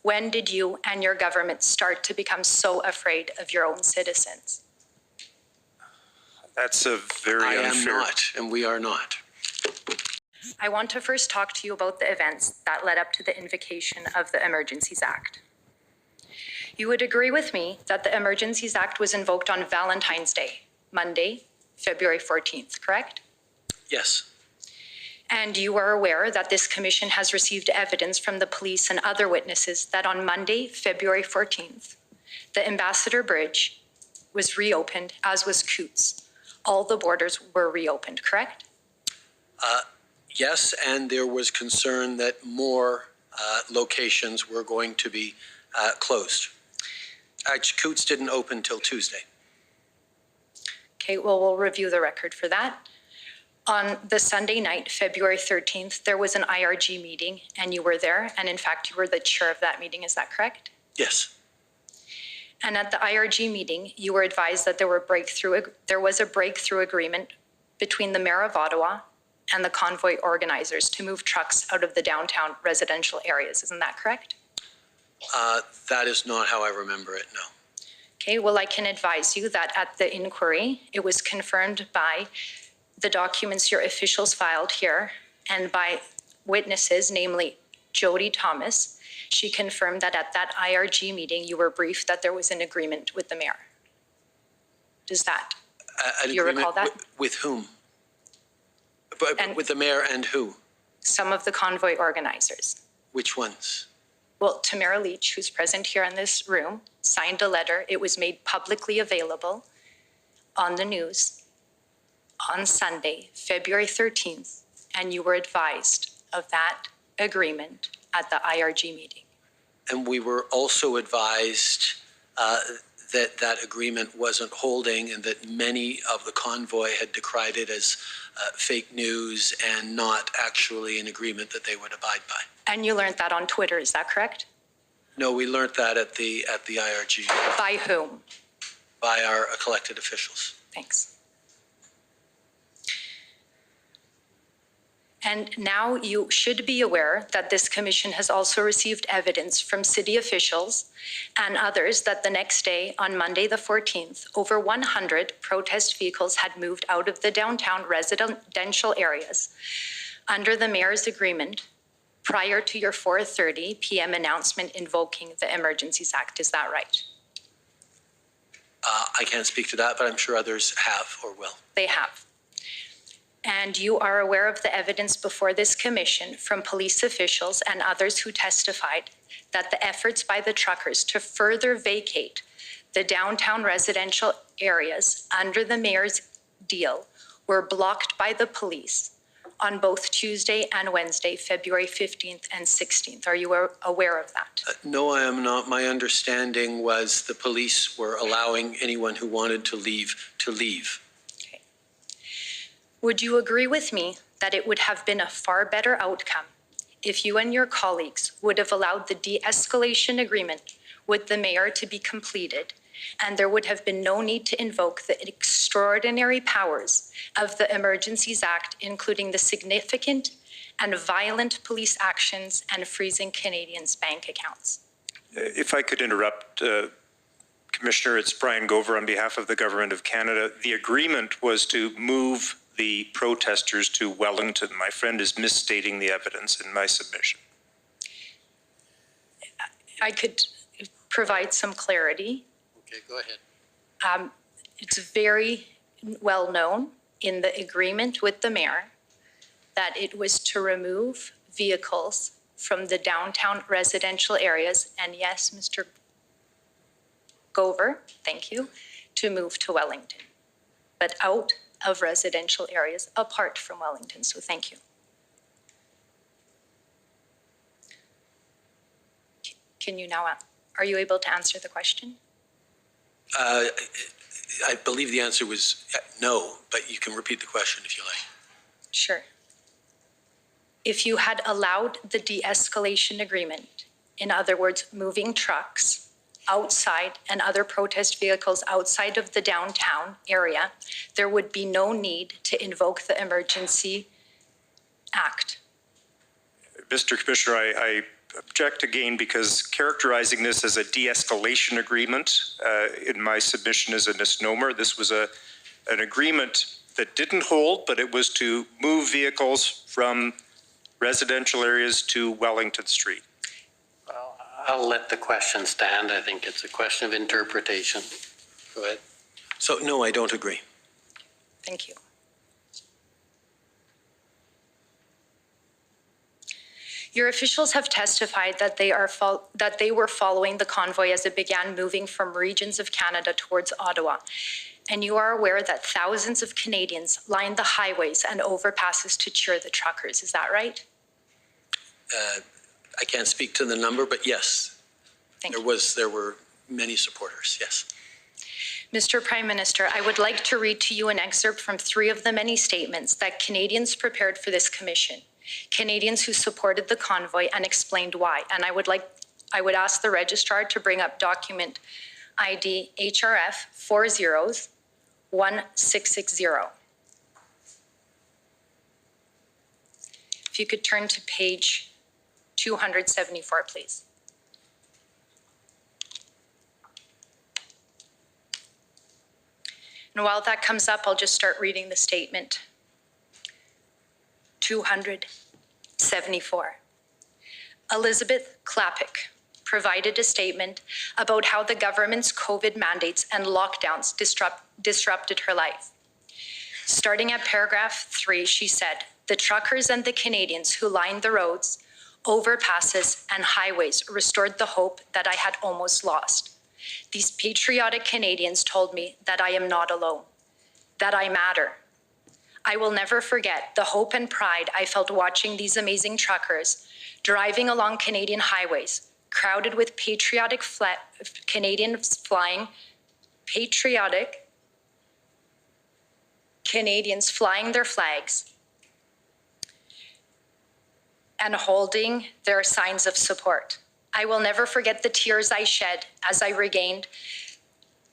When did you and your government start to become so afraid of your own citizens? That's a very unfair... I am not, and we are not. I want to first talk to you about the events that led up to the invocation of the Emergencies Act. You would agree with me that the Emergencies Act was invoked on Valentine's Day, Monday, February 14th, correct? Yes. And you are aware that this commission has received evidence from the police and other witnesses that on Monday, February 14th, the Ambassador Bridge was reopened, as was Coots. All the borders were reopened, correct? Yes, and there was concern that more locations were going to be closed. Coots didn't open till Tuesday. Okay, well, we'll review the record for that. On the Sunday night, February 13th, there was an IRG meeting and you were there. And in fact, you were the chair of that meeting. Is that correct? Yes. And at the IRG meeting, you were advised that there was a breakthrough agreement between the Mayor of Ottawa and the Convoy organizers to move trucks out of the downtown residential areas. Isn't that correct? That is not how I remember it, no. Okay, well, I can advise you that at the inquiry, it was confirmed by the documents your officials filed here and by witnesses, namely Jody Thomas. She confirmed that at that IRG meeting, you were briefed that there was an agreement with the mayor. Does that, do you recall that? With whom? With the mayor and who? Some of the Convoy organizers. Which ones? Well, Tamara Leach, who's present here in this room, signed a letter. It was made publicly available on the news on Sunday, February 13th, and you were advised of that agreement at the IRG meeting. And we were also advised that that agreement wasn't holding and that many of the convoy had decried it as fake news and not actually an agreement that they would abide by. And you learned that on Twitter, is that correct? No, we learned that at the IRG. By whom? By our elected officials. Thanks. And now you should be aware that this commission has also received evidence from city officials and others that the next day, on Monday the 14th, over 100 protest vehicles had moved out of the downtown residential areas under the mayor's agreement prior to your 4:30 p.m. announcement invoking the Emergencies Act. Is that right? I can't speak to that, but I'm sure others have or will. They have. And you are aware of the evidence before this commission from police officials and others who testified that the efforts by the truckers to further vacate the downtown residential areas under the mayor's deal were blocked by the police on both Tuesday and Wednesday, February 15th and 16th. Are you aware of that? No, I am not. My understanding was the police were allowing anyone who wanted to leave to leave. Okay. Would you agree with me that it would have been a far better outcome if you and your colleagues would have allowed the de-escalation agreement with the mayor to be completed, and there would have been no need to invoke the extraordinary powers of the Emergencies Act, including the significant and violent police actions and freezing Canadians' bank accounts? If I could interrupt, Commissioner, it's Brian Gover on behalf of the Government of Canada. The agreement was to move the protesters to Wellington. My friend is misstating the evidence in my submission. I could provide some clarity. Okay, go ahead. It's very well known in the agreement with the mayor that it was to remove vehicles from the downtown residential areas, and yes, Mr. Gover, thank you, to move to Wellington, but out of residential areas apart from Wellington, so thank you. Can you now, are you able to answer the question? I believe the answer was no, but you can repeat the question if you like. Sure. If you had allowed the de-escalation agreement, in other words, moving trucks outside and other protest vehicles outside of the downtown area, there would be no need to invoke the Emergency Act. Mr. Commissioner, I object again because characterizing this as a de-escalation agreement in my submission is a misnomer. This was an agreement that didn't hold, but it was to move vehicles from residential areas to Wellington Street. Well, I'll let the question stand. I think it's a question of interpretation. Go ahead. So, no, I don't agree. Thank you. Your officials have testified that they were following the convoy as it began moving from regions of Canada towards Ottawa. And you are aware that thousands of Canadians lined the highways and overpasses to cheer the truckers. Is that right? I can't speak to the number, but yes, Thank you. there were many supporters, yes. Mr. Prime Minister, I would like to read to you an excerpt from 3 of the many statements that Canadians prepared for this commission. Canadians who supported the convoy and explained why. And I would ask the registrar to bring up document ID HRF 401660. If you could turn to page 274, please. And while that comes up, I'll just start reading the statement. 274. Elizabeth Klapik provided a statement about how the government's COVID mandates and lockdowns disrupted her life. Starting at paragraph 3, she said, "The truckers and the Canadians who lined the roads, overpasses, and highways restored the hope that I had almost lost. These patriotic Canadians told me that I am not alone, that I matter. I will never forget the hope and pride I felt watching these amazing truckers driving along Canadian highways, crowded with patriotic Canadians flying their flags and holding their signs of support. I will never forget the tears I shed as I regained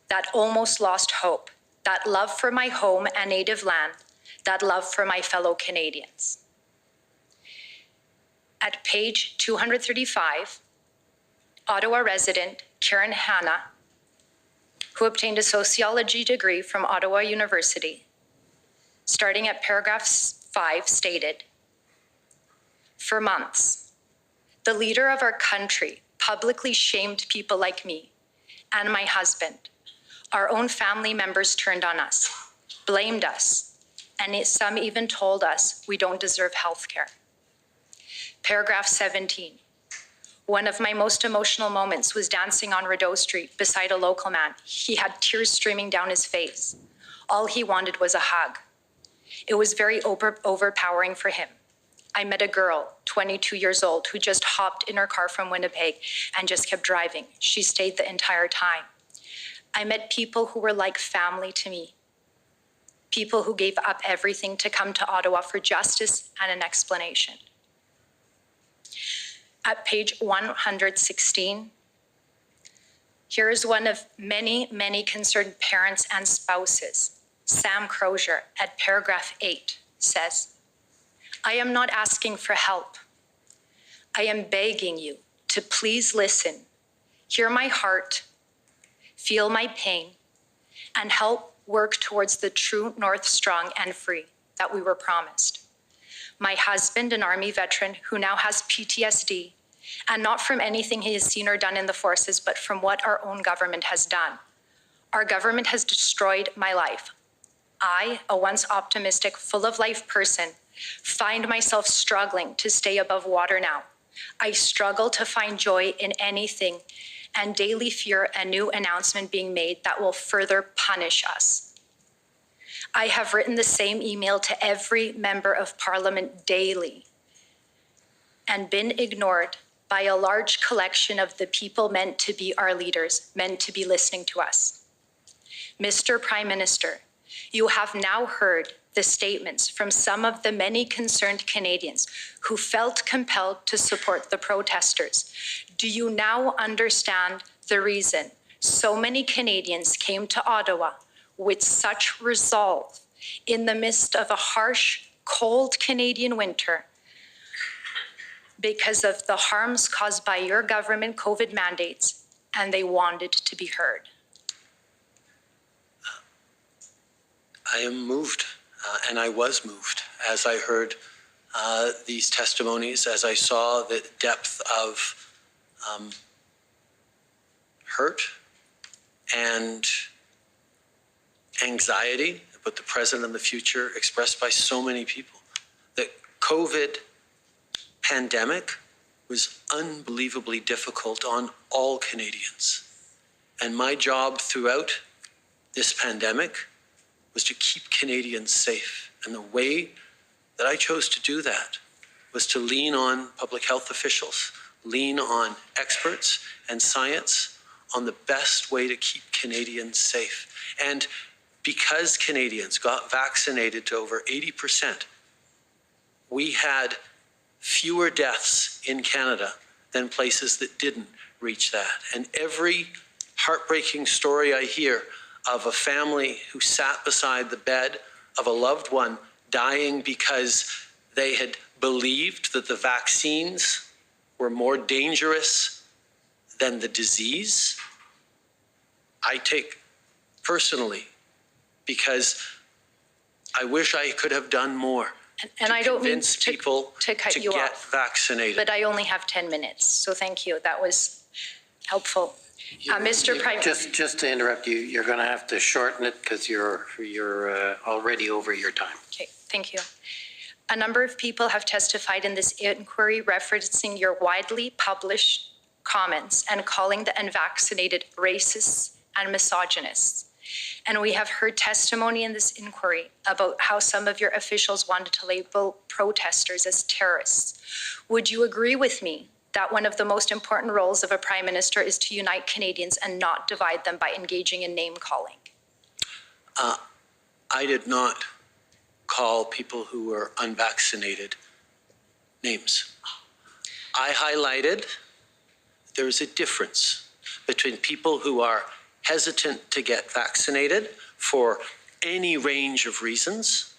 that almost lost hope, that love for my home and native land, that love for my fellow Canadians." At page 235, Ottawa resident Karen Hanna, who obtained a sociology degree from Ottawa University, starting at paragraph 5, stated, "For months, the leader of our country publicly shamed people like me and my husband. Our own family members turned on us, blamed us, and some even told us we don't deserve health care." Paragraph 17. "One of my most emotional moments was dancing on Rideau Street beside a local man. He had tears streaming down his face. All he wanted was a hug. It was very overpowering for him. I met a girl, 22 years old, who just hopped in her car from Winnipeg and just kept driving. She stayed the entire time. I met people who were like family to me. People who gave up everything to come to Ottawa for justice and an explanation." At page 116, here is one of many, many concerned parents and spouses. Sam Crozier at paragraph 8 says, "I am not asking for help. I am begging you to please listen, hear my heart, feel my pain, and help work towards the true North strong and free that we were promised. My husband, an Army veteran who now has PTSD, and not from anything he has seen or done in the forces, but from what our own government has done. Our government has destroyed my life. I, a once optimistic, full of life person, find myself struggling to stay above water now. I struggle to find joy in anything and daily fear a new announcement being made that will further punish us. I have written the same email to every member of Parliament daily and been ignored by a large collection of the people meant to be our leaders, meant to be listening to us. Mr. Prime Minister, you have now heard the statements from some of the many concerned Canadians who felt compelled to support the protesters. Do you now understand the reason so many Canadians came to Ottawa with such resolve in the midst of a harsh, cold Canadian winter because of the harms caused by your government COVID mandates, and they wanted to be heard. I am moved, and I was moved as I heard these testimonies, as I saw the depth of hurt and anxiety about the present and the future expressed by so many people. The COVID pandemic was unbelievably difficult on all Canadians. And my job throughout this pandemic was to keep Canadians safe. And the way that I chose to do that was to lean on public health officials, lean on experts and science on the best way to keep Canadians safe. And because Canadians got vaccinated to over 80%, we had fewer deaths in Canada than places that didn't reach that. And every heartbreaking story I hear of a family who sat beside the bed of a loved one dying because they had believed that the vaccines were more dangerous than the disease, I take personally, because I wish I could have done more And I don't mean people to cut to you get off, vaccinated. but I only have 10 minutes, so thank you. That was helpful. Mr. Prime, Just to interrupt you, you're going to have to shorten it because you're already over your time. okay, thank you. A number of people have testified in this inquiry referencing your widely published comments and calling the unvaccinated racists and misogynists. And we have heard testimony in this inquiry about how some of your officials wanted to label protesters as terrorists. Would you agree with me that one of the most important roles of a prime minister is to unite Canadians and not divide them by engaging in name calling? I did not call people who were unvaccinated names. I highlighted there is a difference between people who are hesitant to get vaccinated for any range of reasons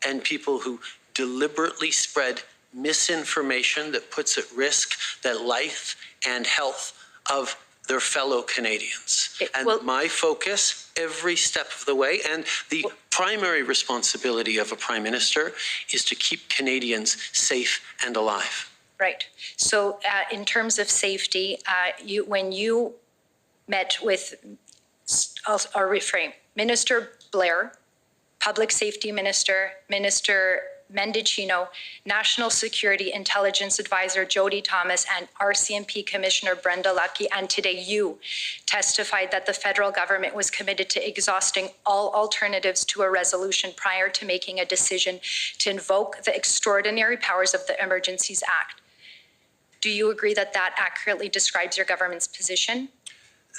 and people who deliberately spread misinformation that puts at risk the life and health of their fellow Canadians. And my focus every step of the way, and the primary responsibility of a prime minister, is to keep Canadians safe and alive. Right. So in terms of safety, when you met with, I'll reframe, Minister Blair, Public Safety Minister, Minister Mendicino, National Security Intelligence Advisor Jody Thomas, and RCMP Commissioner Brenda Lucki, and today you testified that the federal government was committed to exhausting all alternatives to a resolution prior to making a decision to invoke the extraordinary powers of the Emergencies Act. Do you agree that that accurately describes your government's position?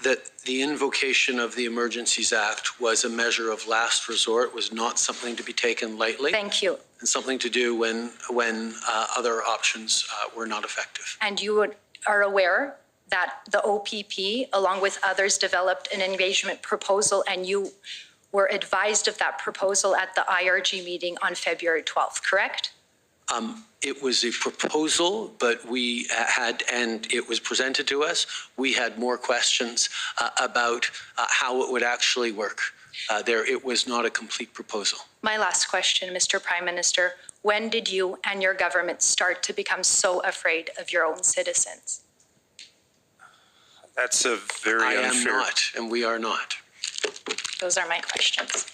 That the invocation of the Emergencies Act was a measure of last resort, was not something to be taken lightly. Thank you. And something to do when other options were not effective. And you are aware that the OPP, along with others, developed an engagement proposal, and you were advised of that proposal at the IRG meeting on February 12th, correct? It was a proposal, but we had, and it was presented to us, we had more questions about how it would actually work. It was not a complete proposal. My last question, Mr. Prime Minister, when did you and your government start to become so afraid of your own citizens? That's a very unfair. I am not, and we are not. Those are my questions.